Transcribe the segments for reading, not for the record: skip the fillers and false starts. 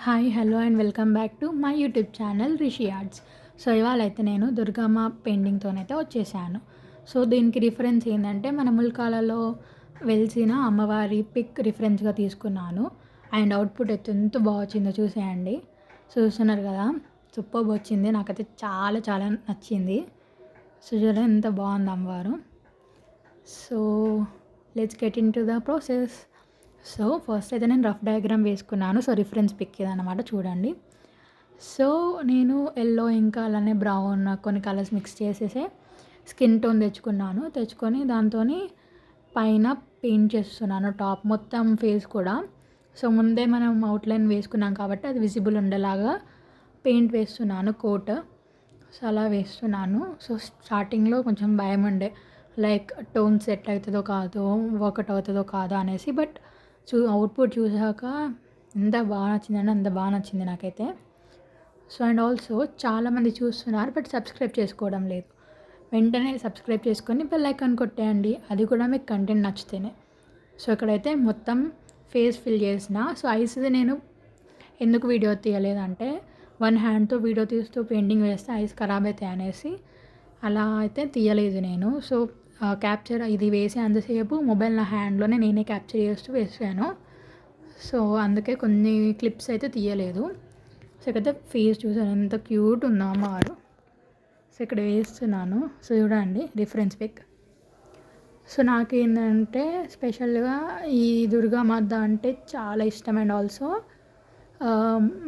Hi hello and welcome back to my YouTube channel Rishi arts. So ఇవాళైతే నేను దుర్గమ్మ పెయింటింగ్తోనైతే వచ్చేసాను. So దీనికి రిఫరెన్స్ ఏంటంటే మన ముల్కాలలో వెలిసిన అమ్మవారి పిక్ రిఫరెన్స్గా తీసుకున్నాను. అండ్ అవుట్పుట్ అయితే ఎంత బాగా వచ్చిందో చూసేయండి. చూస్తున్నారు కదా, సూపర్బ్ వచ్చింది. నాకైతే చాలా చాలా నచ్చింది. సో చూడండి ఎంత బాగుంది అమ్మవారు. So let's get in to the process. So first అయితే నేను రఫ్ డయాగ్రామ్ వేసుకున్నాను. సో రిఫరెన్స్ పిక్ ఇదన్నమాట, చూడండి. సో నేను ఎల్లో ఇంకా అలానే బ్రౌన్ కొన్ని కలర్స్ మిక్స్ చేసేసి స్కిన్ టోన్ తెచ్చుకొని దాంతో పైన పెయింట్ చేస్తున్నాను, టాప్ మొత్తం ఫేస్ కూడా. సో ముందే మనం అవుట్లైన్ వేసుకున్నాం కాబట్టి అది విజిబుల్ ఉండేలాగా పెయింట్ వేస్తున్నాను, కోట్. సో అలా వేస్తున్నాను. సో స్టార్టింగ్లో కొంచెం భయం ఉండే, లైక్ టోన్ సెట్ అవుతుందో కాదో, వర్కౌట్ అవుతుందో కాదో అనేసి. బట్ అవుట్పుట్ చూసాక ఎంత బాగా నచ్చిందంటే అంత బాగా నచ్చింది నాకైతే. సో అండ్ ఆల్సో చాలామంది చూస్తున్నారు బట్ సబ్స్క్రైబ్ చేసుకోవడం లేదు. వెంటనే సబ్స్క్రైబ్ చేసుకొని బెల్ ఐకాన్ కొట్టేయండి, అది కూడా మీకు కంటెంట్ నచ్చితేనే. సో ఇక్కడైతే మొత్తం ఫేస్ ఫిల్ చేసిన. సో ఐస్ది నేను ఎందుకు వీడియో తీయలేదంటే, వన్ హ్యాండ్తో వీడియో తీస్తూ పెయింటింగ్ వేస్తే ఐస్ ఖరాబ్ అవుతాయి అనేసి అలా అయితే తీయలేదు నేను. సో క్యాప్చర్ ఇది వేసి అంతసేపు మొబైల్ నా హ్యాండ్లోనే నేనే క్యాప్చర్ చేస్తూ వేసాను. సో అందుకే కొన్ని క్లిప్స్ అయితే తీయలేదు. సో ఇక్కడైతే ఫేస్ చూసాను ఎంత క్యూట్ ఉందో అమ్మవారు. సో ఇక్కడ వేస్తున్నాను. సో చూడండి రిఫరెన్స్ పిక్. సో నాకేంటంటే స్పెషల్గా ఈ దుర్గామాత అంటే చాలా ఇష్టం. అండ్ ఆల్సో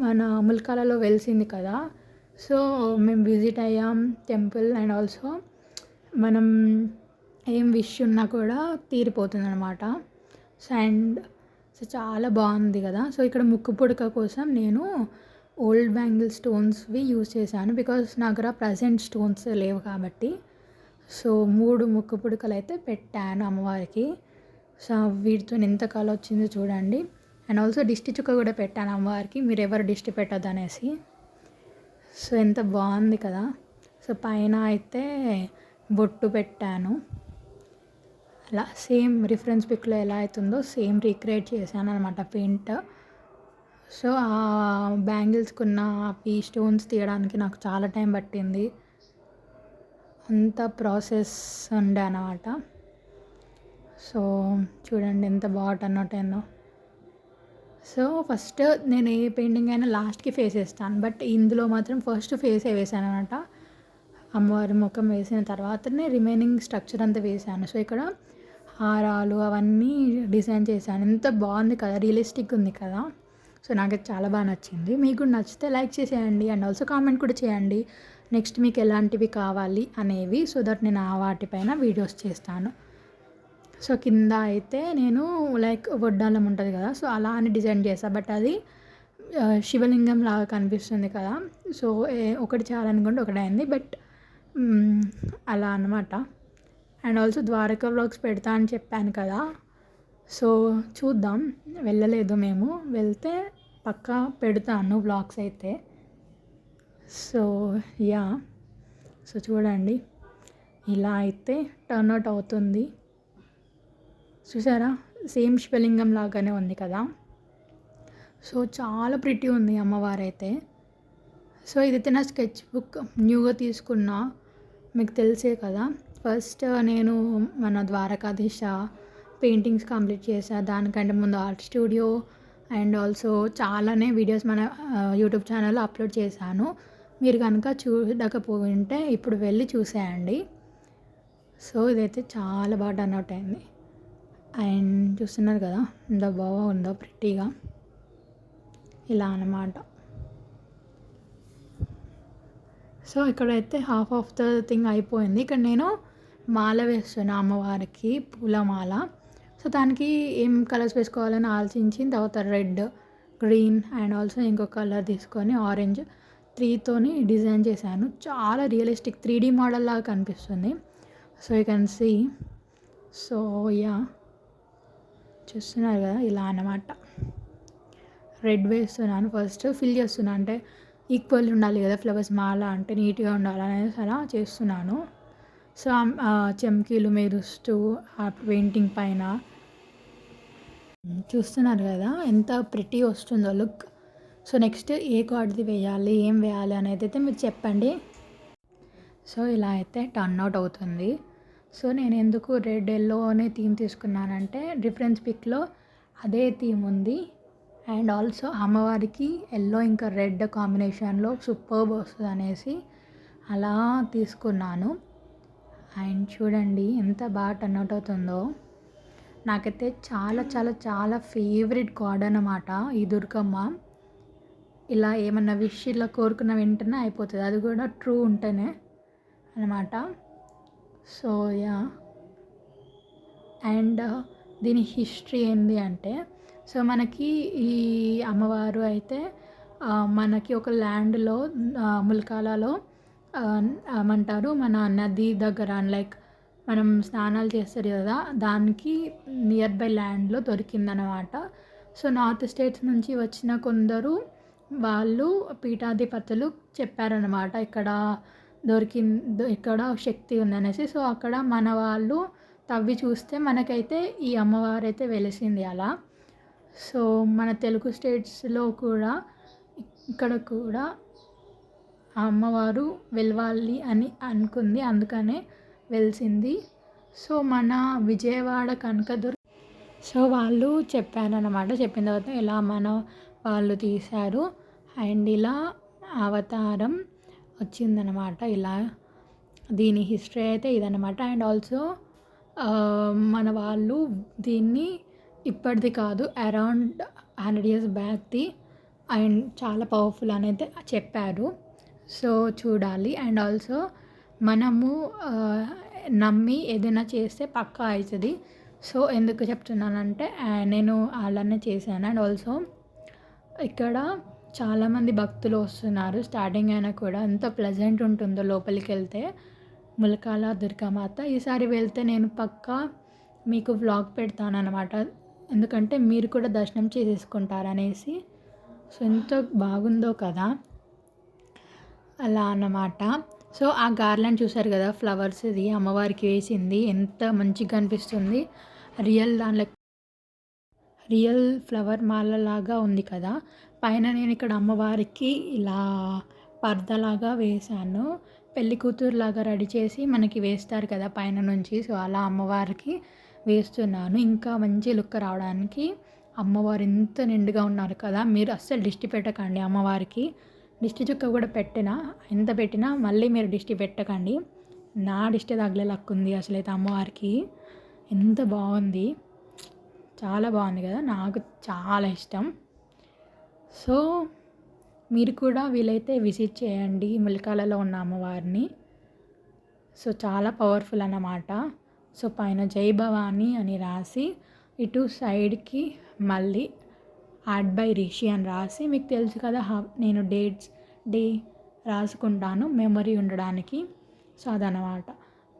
మన ముల్కాలలో వెలిసింది కదా, సో మేము విజిట్ అయ్యాం టెంపుల్. అండ్ ఆల్సో మనం ఏం విష్ ఉన్నా కూడా తీరిపోతుంది అనమాట. సో అండ్ సో చాలా బాగుంది కదా. సో ఇక్కడ ముక్కు పుడక కోసం నేను ఓల్డ్ బ్యాంగిల్ స్టోన్స్వి యూజ్ చేశాను, బికాస్ నా దగ్గర ప్రజెంట్ స్టోన్స్ లేవు కాబట్టి. సో 3 ముక్కు పుడకలు అయితే పెట్టాను అమ్మవారికి. సో వీటితో ఎంత కళ వచ్చిందో చూడండి. అండ్ ఆల్సో దిష్టి చుక్క కూడా పెట్టాను అమ్మవారికి, మీరు ఎవరు దిష్టి పెట్టద్దు అనేసి. సో ఎంత బాగుంది కదా. సో పైన అయితే బొట్టు పెట్టాను. అలా సేమ్ రిఫరెన్స్ పిక్లో ఎలా అవుతుందో సేమ్ రీక్రియేట్ చేశాను అనమాట పెయింట్. సో ఆ బ్యాంగిల్స్కున్న ఈ స్టోన్స్ తీయడానికి నాకు చాలా టైం పట్టింది, అంత ప్రాసెస్ ఉండే అనమాట. సో చూడండి ఎంత బాగా టర్న్ అవుట్ అయిందో. సో ఫస్ట్ నేను ఏ పెయింటింగ్ అయినా లాస్ట్కి ఫేస్ వేస్తాను, బట్ ఇందులో మాత్రం ఫస్ట్ ఫేసే వేసాను అనమాట. అమ్మవారి ముఖం వేసిన తర్వాతనే రిమైనింగ్ స్ట్రక్చర్ అంతా వేసాను. సో ఇక్కడ హారాలు అవన్నీ డిజైన్ చేశాను. ఎంత బాగుంది కదా, రియలిస్టిక్ ఉంది కదా. సో నాకైతే చాలా బాగా నచ్చింది. మీకు నచ్చితే లైక్ చేసేయండి అండ్ ఆల్సో కామెంట్ కూడా చేయండి నెక్స్ట్ మీకు ఎలాంటివి కావాలి అనేవి, సో దట్ నేను ఆ వాటిపైన వీడియోస్ చేస్తాను. సో కింద అయితే నేను లైక్ వడ్డాలం ఉంటుంది కదా, సో అలా అని డిజైన్ చేస్తాను. బట్ అది శివలింగం లాగా కనిపిస్తుంది కదా. సో ఒకటి చాలనుకుంటే ఒకటి అయింది, బట్ అలా అన్నమాట. అండ్ ఆల్సో ద్వారకా వ్లాగ్స్ పెడతా అని చెప్పాను కదా, సో చూద్దాం. వెళ్ళలేదు మేము, వెళ్తే పక్కా పెడతాను వ్లాగ్స్ అయితే. సో యా, సో చూడండి ఇలా అయితే టర్న్ అవుట్ అవుతుంది. చూసారా, సేమ్ శివలింగం లాగానే ఉంది కదా. సో చాలా ప్రిటీ ఉంది అమ్మవారైతే. సో ఇదైతే నా స్కెచ్ బుక్ న్యూగా తీసుకున్నా, మీకు తెలిసే కదా. ఫస్ట్ నేను మన ద్వారకాధీశ పెయింటింగ్స్ కంప్లీట్ చేసా, దానికంటే ముందు ఆర్ట్ స్టూడియో అండ్ ఆల్సో చాలానే వీడియోస్ మన యూట్యూబ్ ఛానల్లో అప్లోడ్ చేశాను. మీరు కనుక చూడకపోయింటే ఇప్పుడు వెళ్ళి చూసేయండి. సో ఇదైతే చాలా బాగా టర్న్ అవుట్ అయింది. అండ్ చూస్తున్నారు కదా ఎంత బాగుందో ప్రిటీగా, ఇలా అన్నమాట. సో ఇక్కడైతే హాఫ్ ఆఫ్ ద థింగ్ అయిపోయింది. ఇక్కడ నేను మాల వేస్తున్నా అమ్మవారికి, పూలమాల. సో దానికి ఏం కలర్స్ వేసుకోవాలని ఆలోచించిన తర్వాత రెడ్, గ్రీన్ అండ్ ఆల్సో ఇంకో కలర్ తీసుకొని ఆరెంజ్ 3తోని డిజైన్ చేశాను. చాలా రియలిస్టిక్ 3D మోడల్ లాగా కనిపిస్తుంది. So you can see. So yeah, చూస్తున్నారు కదా ఇలా అన్నమాట. రెడ్ వేస్తున్నాను, ఫస్ట్ ఫిల్ చేస్తున్నాను, అంటే ఈక్వల్ ఉండాలి కదా ఫ్లవర్స్, మాల అంటే నీట్గా ఉండాలనేసి అలా చేస్తున్నాను. సో చెమ్కీలు మెరుస్తూ ఆ పెయింటింగ్ పైన చూస్తున్నారు కదా ఎంత ప్రిటీ వస్తుందో లుక్. సో నెక్స్ట్ ఏ కార్డ్ది వేయాలి, ఏం వేయాలి అనేది అయితే మీరు చెప్పండి. సో ఇలా అయితే టర్న్ అవుట్ అవుతుంది. సో నేను ఎందుకు రెడ్ ఎల్లో అనే థీమ్ తీసుకున్నానంటే రిఫరెన్స్ పిక్లో అదే థీమ్ ఉంది. అండ్ ఆల్సో అమ్మవారికి ఎల్లో ఇంకా రెడ్ కాంబినేషన్లో సూపర్బ్ వస్తుంది అనేసి అలా తీసుకున్నాను. అండ్ చూడండి ఎంత బాగా టర్న్ అవుట్ అవుతుందో. నాకైతే చాలా చాలా చాలా ఫేవరెట్ గాడ్ అన్నమాట ఈ దుర్గమ్మ. ఇలా ఏమన్నా విష్ ఇలా కోరుకున్న వెంటనే అయిపోతుంది, అది కూడా ట్రూ ఉంటేనే అనమాట. సో యా, అండ్ దీని హిస్టరీ ఏంటి అంటే, సో మనకి ఈ అమ్మవారు అయితే మనకి ఒక ల్యాండ్లో ముల్కాలలో ఏమంటారు మన నది దగ్గర లైక్ మనం స్నానాలు చేస్తారు కదా, దానికి నియర్ బై ల్యాండ్లో దొరికిందనమాట. సో నార్త్ స్టేట్స్ నుంచి వచ్చిన కొందరు వాళ్ళు పీఠాధిపతులు చెప్పారనమాట ఇక్కడ ఇక్కడ శక్తి ఉందనేసి. సో అక్కడ మన వాళ్ళు తవ్వి చూస్తే మనకైతే ఈ అమ్మవారు అయితే వెలిసింది అలా. సో మన తెలుగు స్టేట్స్లో కూడా ఇక్కడ కూడా ఆ అమ్మవారు వెలవాలి అని అనుకుంది, అందుకనే వెలిసింది. సో మన విజయవాడ కనకదుర్గ, సో వాళ్ళు చెప్పారనమాట. చెప్పిన తర్వాత ఇలా మన వాళ్ళు తీశారు అండ్ ఇలా అవతారం వచ్చిందనమాట. ఇలా దీని హిస్టరీ అయితే ఇదనమాట. అండ్ ఆల్సో మన వాళ్ళు దీన్ని ఇప్పటిది కాదు, అరౌండ్ 100 years బ్యాక్ది అండ్ చాలా పవర్ఫుల్ అనేది చెప్పారు. సో చూడాలి. అండ్ ఆల్సో మనము నమ్మి ఏదైనా చేస్తే పక్కా అవుతుంది. సో ఎందుకు చెప్తున్నానంటే నేను అలానే చేశాను. అండ్ ఆల్సో ఇక్కడ చాలామంది భక్తులు వస్తున్నారు. స్టార్టింగ్ అయినా కూడా ఎంత ప్లెజెంట్ ఉంటుందో లోపలికి వెళ్తే ములకాల దుర్గామాత. ఈసారి వెళ్తే నేను పక్కా మీకు వ్లాగ్ పెడతాను అనమాట, ఎందుకంటే మీరు కూడా దర్శనం చేసేసుకుంటారనేసి. సో ఎంత బాగుందో కదా అలా అన్నమాట. సో ఆ గార్లాండ్ చూసారు కదా, ఫ్లవర్స్ది అమ్మవారికి వేసింది, ఎంత మంచిగా కనిపిస్తుంది. రియల్ ఫ్లవర్ మాలలాగా ఉంది కదా. పైన నేను ఇక్కడ అమ్మవారికి ఇలా పర్దలాగా వేశాను, పెళ్లి కూతురులాగా రెడీ చేసి మనకి వేస్తారు కదా పైన నుంచి. సో అలా అమ్మవారికి వేస్తున్నాను, ఇంకా మంచి లుక్ రావడానికి. అమ్మవారు ఎంత నిండుగా ఉన్నారు కదా, మీరు అస్సలు దిష్టి పెట్టకండి అమ్మవారికి. దిష్టి చుక్క కూడా ఎంత పెట్టినా మళ్ళీ మీరు దిష్టి పెట్టకండి. నా దిష్టి తగిలే లక్ ఉంది అసలైతే అమ్మవారికి. ఎంత బాగుంది, చాలా బాగుంది కదా, నాకు చాలా ఇష్టం. సో మీరు కూడా వీలైతే విజిట్ చేయండి ములకాలలో ఉన్న అమ్మవారిని. సో చాలా పవర్ఫుల్ అన్నమాట. సో పైన జై భవానీ అని రాసి ఇటు సైడ్కి మళ్ళీ యాడ్ బై రిషి అని రాసి, మీకు తెలుసు కదా నేను డే రాసుకుంటాను మెమరీ ఉండడానికి. సో అదనమాట.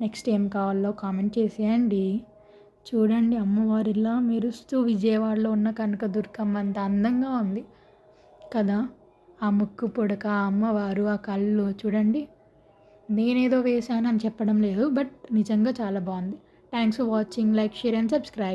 నెక్స్ట్ ఏం కావాలో కామెంట్ చేసేయండి. చూడండి అమ్మవారిలా మెరుస్తూ విజయవాడలో ఉన్న కనకదుర్గమ్మ అంత అందంగా ఉంది కదా. ఆ ముక్కు పుడక, ఆ అమ్మవారు, ఆ కళ్ళు చూడండి. నేనేదో వేశాను అని చెప్పడం లేదు, బట్ నిజంగా చాలా బాగుంది. Thanks for watching. Like, share and subscribe.